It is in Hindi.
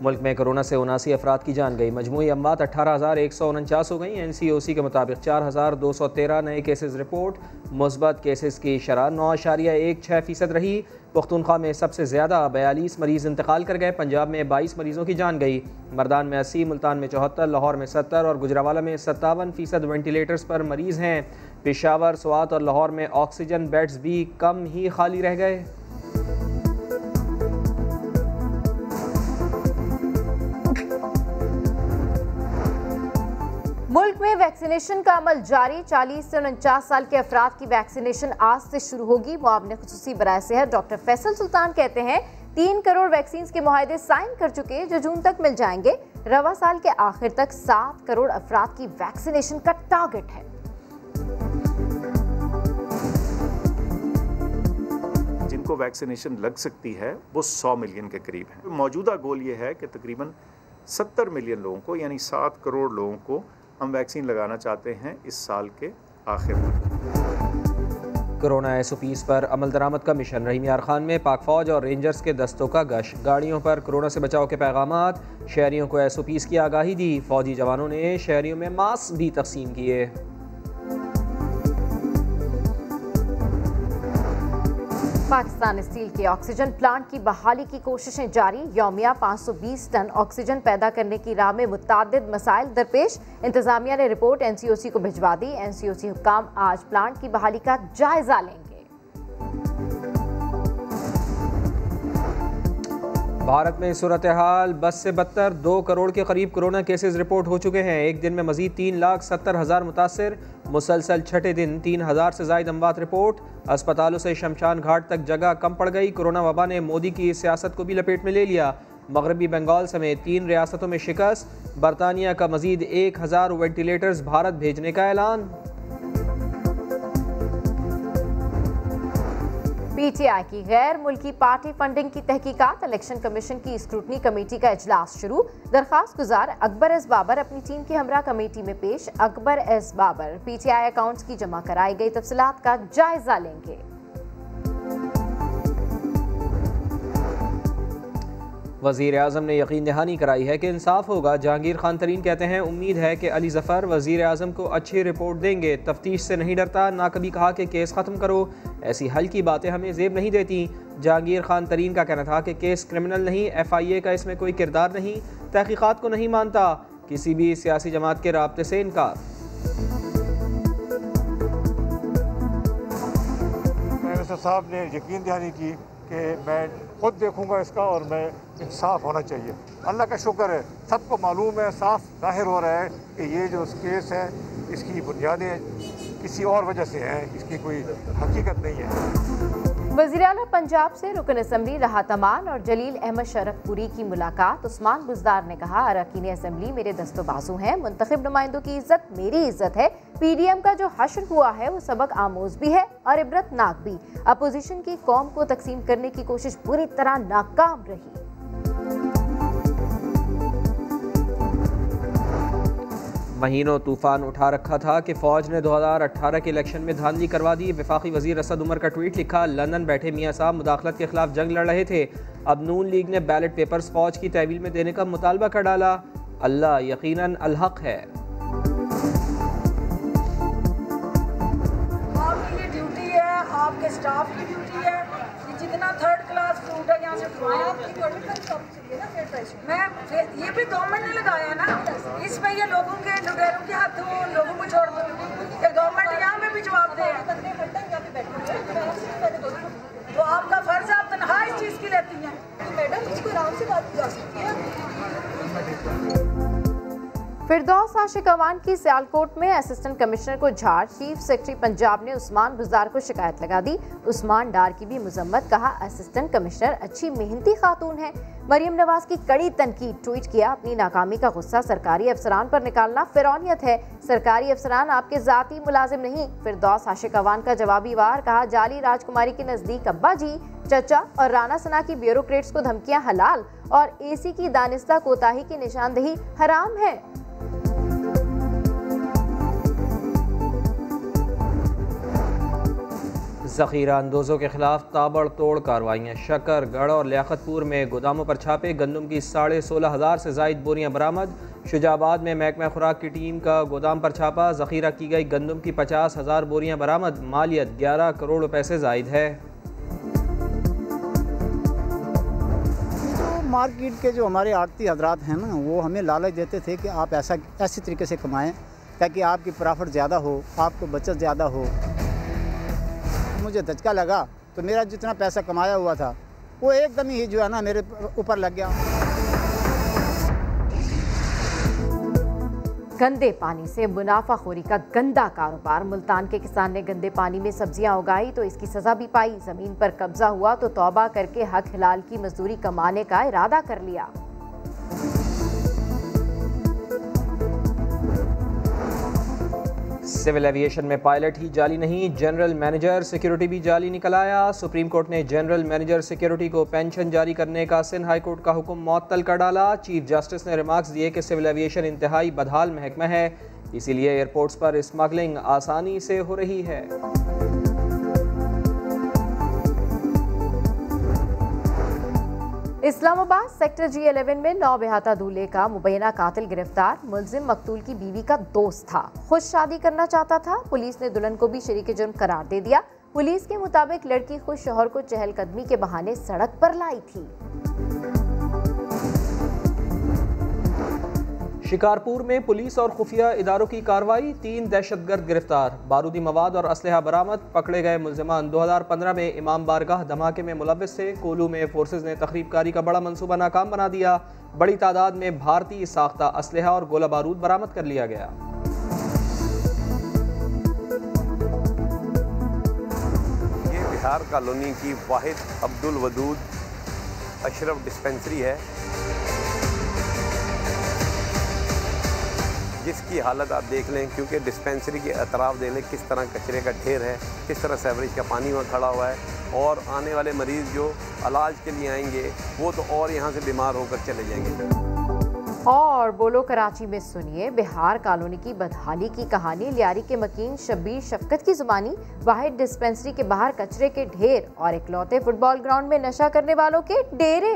मुल्क में कोरोना से 79 अफराद की जान गई। मजमूई अमवात 18,149 हो गई। NCOC के मुताबिक 4,213 नए केसेस रिपोर्ट। मुस्बत केसेस की शरह 9.16% रही। पख्तूनख्वा में सबसे ज़्यादा 42 मरीज़ इंतकाल कर गए। पंजाब में 22 मरीज़ों की जान गई। मर्दान में 80, मुल्तान में 74, लाहौर में 70 और गुजरावाला में 57% वेंटिलेटर्स पर मरीज़ हैं। पेशावर, स्वात और लाहौर में ऑक्सीजन बेड्स भी कम ही खाली रह गए। मुल्क में वैक्सीनेशन का अमल जारी। 40 से 49 साल के अफराद की वैक्सीनेशन आज से शुरू होगी। मुआविन खुसूसी बराए सेहत डॉक्टर फैसल सुल्तान कहते हैं 3 करोड़ वैक्सीन के मुआहदे साइन कर चुके जो जून तक मिल जाएंगे। रवा साल के आखिर तक 7 करोड़ अफराद की वैक्सीनेशन का टारगेट है। जिनको वैक्सीनेशन लग सकती है वो 100 मिलियन के करीब है। मौजूदा गोल ये है कि तकरीबन 70 मिलियन लोगों को यानी 7 करोड़ लोगों को हम वैक्सीन लगाना चाहते हैं इस साल के आखिर में। कोरोना SOPs पर अमल दरामद का मिशन। रहीम यार खान में पाक फौज और रेंजर्स के दस्तों का गश्त। गाड़ियों पर कोरोना से बचाव के पैगामात। शहरियों को SOPs की आगाही दी। फौजी जवानों ने शहरियों में मास्क भी तकसीम किए। पाकिस्तान स्टील के ऑक्सीजन प्लांट की बहाली की कोशिशें जारी। यौमिया 520 टन ऑक्सीजन पैदा करने की राह में मुतादिद मसाइल दरपेश। इंतजामिया ने रिपोर्ट NCOC को भिजवा दी। NCOC हुक्काम आज प्लांट की बहाली का जायजा लेंगे। भारत में सूरत हाल बस से बदतर। 2 करोड़ के करीब कोरोना केसेस रिपोर्ट हो चुके हैं। एक दिन में मजीद 3,70,000 मुतासिर। मुसलसल छठे दिन 3,000 से ज़ायद अमवात रिपोर्ट। अस्पतालों से शमशान घाट तक जगह कम पड़ गई। कोरोना वबा ने मोदी की सियासत को भी लपेट में ले लिया। मगरबी बंगाल समेत 3 रियासतों में शिकस्त। बरतानिया का मजीद 1,000 वेंटिलेटर्स भारत भेजने का ऐलान। PTI की गैर मुल्की पार्टी फंडिंग की तहकीकात। इलेक्शन कमीशन की स्क्रूटनी कमेटी का इजलास शुरू। दरखास्त गुजार अकबर एस बाबर अपनी टीम की हमरा कमेटी में पेश। Akbar S Babar PTI accounts की जमा कराई गई तफसीलात का जायजा लेंगे। वज़ीर आज़म ने यकीन दहानी कराई है कि इंसाफ होगा। जहांगीर खान तरीन कहते हैं उम्मीद है कि अली ज़फ़र वज़ीर आज़म को अच्छी रिपोर्ट देंगे। तफ्तीश से नहीं डरता, ना कभी कहा कि केस ख़त्म करो। ऐसी हल्की बातें हमें ज़ेब नहीं देती। जहांगीर खान तरीन का कहना था कि केस क्रिमिनल नहीं, FIA का इसमें कोई किरदार नहीं। तहकीकात को नहीं मानता। किसी भी सियासी जमात के राब्ते से इनकार। साहब ने यकीन दहानी की कि मैं खुद देखूंगा इसका और मैं इंसाफ होना चाहिए। अल्लाह का शुक्र है, सबको मालूम है, साफ जाहिर हो रहा है कि ये जो केस है इसकी बुनियादें किसी और वजह से हैं, इसकी कोई हकीकत नहीं है। वज़ीर आला पंजाब से रुकन असम्बली राहत अमान और जलील अहमद शरफपुरी की मुलाकात। उस्मान बुज़दार ने कहा अरकान असम्बली मेरे दस्तोबाजू हैं, मुंतखब नुमाइंदों की इज्जत मेरी इज्जत है। PDM का जो हश्र हुआ है वो सबक आमोज भी है और इबरतनाक भी। अपोजिशन की कौम को तकसीम करने की कोशिश बुरी तरह नाकाम रही। महीनों तूफान उठा रखा था कि फ़ौज ने 2018 के इलेक्शन में धांधली करवा दी। वफाकी वज़ीर असद उमर का ट्वीट लिखा। लंदन बैठे मियाँ साहब मुदाखलत के खिलाफ जंग लड़ रहे थे। अब नून लीग ने बैलेट पेपर्स फ़ौज की तहवील में देने का मुतालबा कर डाला। अल्लाह यकीनन अलहक है। आपकी ये ड्यूटी है, आपके स्टाफ की ड्यूटी है कि जितना थर्ड क्लास फ्रूट है यहाँ से मैं ये भी गवर्नमेंट ने लगाया ना, इसमें ये लोगों के लुटेरों के हाथों लोगों को छोड़ दो कि गवर्नमेंट यहाँ में भी जवाब दे। तो आपका फर्ज आप तनख्वाह इस चीज़ की लेती हैं। मैडम इसको आराम से बात जा सकती है। फिरदौस आशिक अवान की सियालकोट में असिस्टेंट कमिश्नर को झाड़। चीफ सेक्रेटरी पंजाब ने उस्मान बुज़दार को शिकायत लगा दी। उस्मान डार की भी मुजम्मत। कहा असिस्टेंट कमिश्नर अच्छी मेहनती खातून है। मरियम नवाज की कड़ी तनकीद। ट्वीट किया अपनी नाकामी का गुस्सा सरकारी अफसरान पर निकालना फिरौनियत है। सरकारी अफसरान आपके जाती मुलाजिम नहीं। फिरदौस आशिक अवान का जवाबी वार। कहा जाली राजकुमारी के नजदीक अब्बा जी, चचा और राना सना की ब्यूरोक्रेट्स को धमकियां हलाल और AC की दानिस्ता कोताही की निशानदेही हराम है। ज़ख़ीरा अंदोज़ों के खिलाफ ताबड़तोड़ कार्रवाइयाँ। शक्कर, गढ़ और लियाकतपुर में गोदामों पर छापे। गंदम की 16,500 से ज़ायद बोरियाँ बरामद। शुजाबाद में महकमा खुराक की टीम का गोदाम पर छापा। ज़ख़ीरा की गई गंदम की 50,000 बोरियाँ बरामद। मालियत 11 करोड़ रुपए से ज़ायद है। तो मार्केट के जो हमारे आड़ती हजरात हैं ना, वो हमें लालच देते थे कि आप ऐसे तरीके से कमाएँ ताकि आपकी प्रॉफिट ज़्यादा हो, आपको बचत ज़्यादा हो। मुझे धचका लगा तो मेरा जितना पैसा कमाया हुआ था वो एकदम ही जो है ना मेरे ऊपर लग गया। गंदे पानी से मुनाफाखोरी का गंदा कारोबार। मुल्तान के किसान ने गंदे पानी में सब्जियां उगाई तो इसकी सजा भी पाई। जमीन पर कब्जा हुआ तो तौबा करके हक हिलाल की मजदूरी कमाने का इरादा कर लिया। सिविल एविएशन में पायलट ही जाली नहीं, जनरल मैनेजर सिक्योरिटी भी जाली निकल आया। सुप्रीम कोर्ट ने जनरल मैनेजर सिक्योरिटी को पेंशन जारी करने का सिंध हाई कोर्ट का हुक्म मुअत्तल कर डाला। चीफ जस्टिस ने रिमार्क्स दिए कि सिविल एविएशन इंतहाई बदहाल महकमा है, इसीलिए एयरपोर्ट्स पर स्मगलिंग आसानी से हो रही है। इस्लामाबाद सेक्टर G11 में 9 बेहाता दूल्हे का मुबैना कातिल गिरफ्तार। मुलजिम मकतूल की बीवी का दोस्त था, खुद शादी करना चाहता था। पुलिस ने दुल्हन को भी शरीक जुर्म करार दे दिया। पुलिस के मुताबिक लड़की खुद शौहर को चहलकदमी के बहाने सड़क पर लाई थी। शिकारपुर में पुलिस और खुफिया इदारों की कार्रवाई। 3 दहशतगर्द गिरफ्तार। बारूदी मवाद और असलहा बरामद। पकड़े गए मुलजिमान 2015 में इमाम बारगाह धमाके में मुलव्विस थे। कोलू में फोर्सेज ने तखरीबकारी का बड़ा मंसूबा नाकाम बना दिया। बड़ी तादाद में भारतीय साख्ता असलहा और गोला बारूद बरामद कर लिया गया। ये बिहार कॉलोनी की वाहिद अब्दुल वदूद अशरफ डिस्पेंसरी है, जिसकी हालत आप देख लें, क्योंकि डिस्पेंसरी के अतराफ देख लें किस तरह कचरे का ढेर है, किस तरह सेवरेज का पानी वहाँ खड़ा हुआ है। और आने वाले मरीज़ जो इलाज के लिए आएंगे वो तो और यहाँ से बीमार होकर चले जाएंगे। और बोलो कराची में सुनिए बिहार कॉलोनी की बदहाली की कहानी। लियारी के मकीन शब्बीर शफकत की जुबानी। वाहिद डिस्पेंसरी के बाहर कचरे के ढेर और इकलौते फुटबॉल ग्राउंड में नशा करने वालों के डेरे।